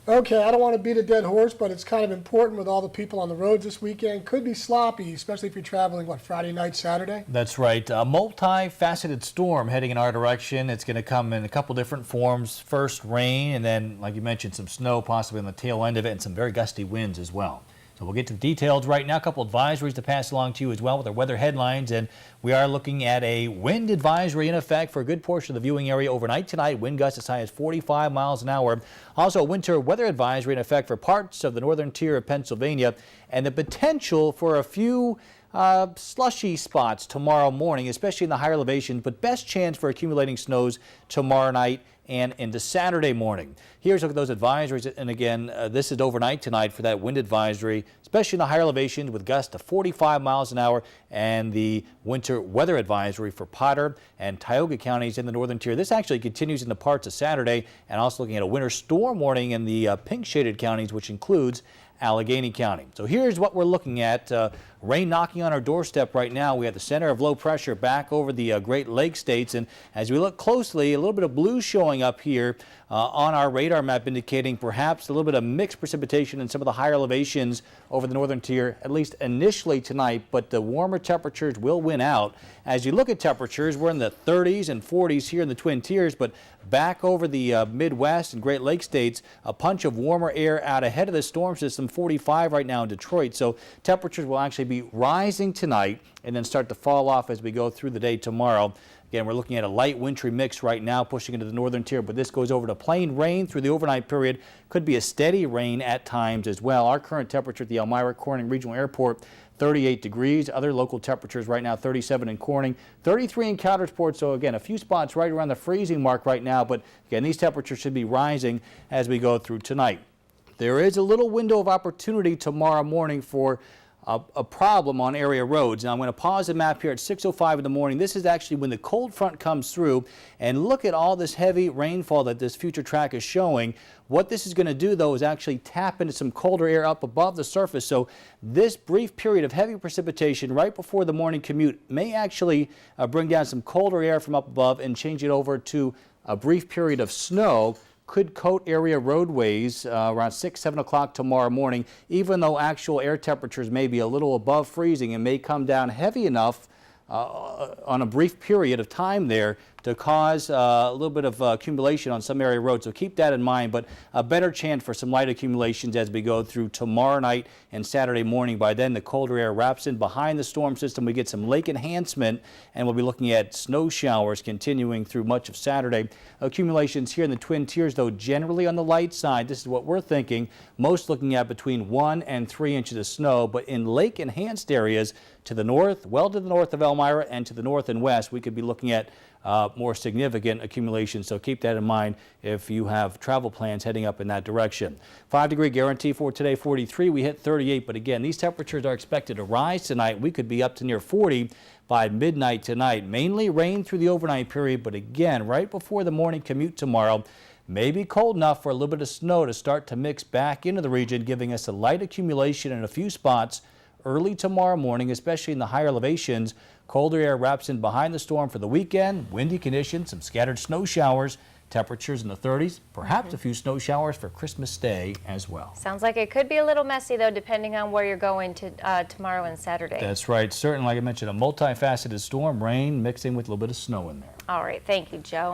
Okay, I don't want to beat a dead horse, but it's kind of important with all the people on the roads this weekend. Could be sloppy, especially if you're traveling, what, Friday night, Saturday? That's right. A multifaceted storm heading in our direction. It's going to come in a couple different forms. First rain, and then, like you mentioned, some snow possibly on the tail end of it, and some very gusty winds as well. So we'll get to the details right now. A couple advisories to pass along to you as well with our weather headlines. And we are looking at a wind advisory in effect for a good portion of the viewing area overnight tonight. Wind gusts as high as 45 miles an hour. Also, a winter weather advisory in effect for parts of the northern tier of Pennsylvania. And the potential for a few slushy spots tomorrow morning, especially in the higher elevations, but best chance for accumulating snows tomorrow night and into Saturday morning. Here's a look at those advisories, and again, this is overnight tonight for that wind advisory, especially in the higher elevations with gusts to 45 miles an hour, and the winter weather advisory for Potter and Tioga counties in the northern tier. This actually continues into parts of Saturday, and also looking at a winter storm warning in the pink shaded counties, which includes Allegheny County. So here's what we're looking at. Rain knocking on our doorstep right now. We have the center of low pressure back over the Great Lakes states, and as we look closely, a little bit of blue showing up here on our radar map, indicating perhaps a little bit of mixed precipitation in some of the higher elevations over the northern tier, at least initially tonight, but the warmer temperatures will win out. As you look at temperatures, we're in the 30s and 40s here in the Twin Tiers, but back over the Midwest and Great Lakes states, a punch of warmer air out ahead of the storm system, 45 right now in Detroit. So temperatures will actually be rising tonight and then start to fall off as we go through the day tomorrow. Again, we're looking at a light wintry mix right now pushing into the northern tier, but this goes over to plain rain through the overnight period. Could be a steady rain at times as well. Our current temperature at the Elmira Corning Regional Airport, 38 degrees. Other local temperatures right now, 37 in Corning, 33 in Coudersport. So again, a few spots right around the freezing mark right now, but again, these temperatures should be rising as we go through tonight. There is a little window of opportunity tomorrow morning for a problem on area roads. Now I'm going to pause the map here at 6:05 in the morning. This is actually when the cold front comes through, and look at all this heavy rainfall that this future track is showing. What this is going to do though is actually tap into some colder air up above the surface. So this brief period of heavy precipitation right before the morning commute may actually bring down some colder air from up above and change it over to a brief period of snow. Could coat area roadways around 6, 7 o'clock tomorrow morning, even though actual air temperatures may be a little above freezing and may come down heavy enough on a brief period of time there to cause a little bit of accumulation on some area roads. So keep that in mind, but a better chance for some light accumulations as we go through tomorrow night and Saturday morning. By then, the colder air wraps in behind the storm system. We get some lake enhancement, and we'll be looking at snow showers continuing through much of Saturday. Accumulations here in the Twin Tiers, though, generally on the light side. This is what we're thinking. Most looking at between 1 and 3 inches of snow, but in lake enhanced areas to the north, well to the north of Elmira, and to the north and west, we could be looking at more significant accumulation. So keep that in mind if you have travel plans heading up in that direction. 5-degree guarantee for today, 43. We hit 38, but again, these temperatures are expected to rise tonight. We could be up to near 40 by midnight tonight. Mainly rain through the overnight period, but again, right before the morning commute tomorrow, may be cold enough for a little bit of snow to start to mix back into the region, giving us a light accumulation in a few spots early tomorrow morning, especially in the higher elevations. Colder air wraps in behind the storm for the weekend. Windy conditions, some scattered snow showers. Temperatures in the 30s, perhaps a few snow showers for Christmas Day as well. Sounds like it could be a little messy, though, depending on where you're going to tomorrow and Saturday. That's right. Certainly, like I mentioned, a multifaceted storm, rain mixing with a little bit of snow in there. All right. Thank you, Joe.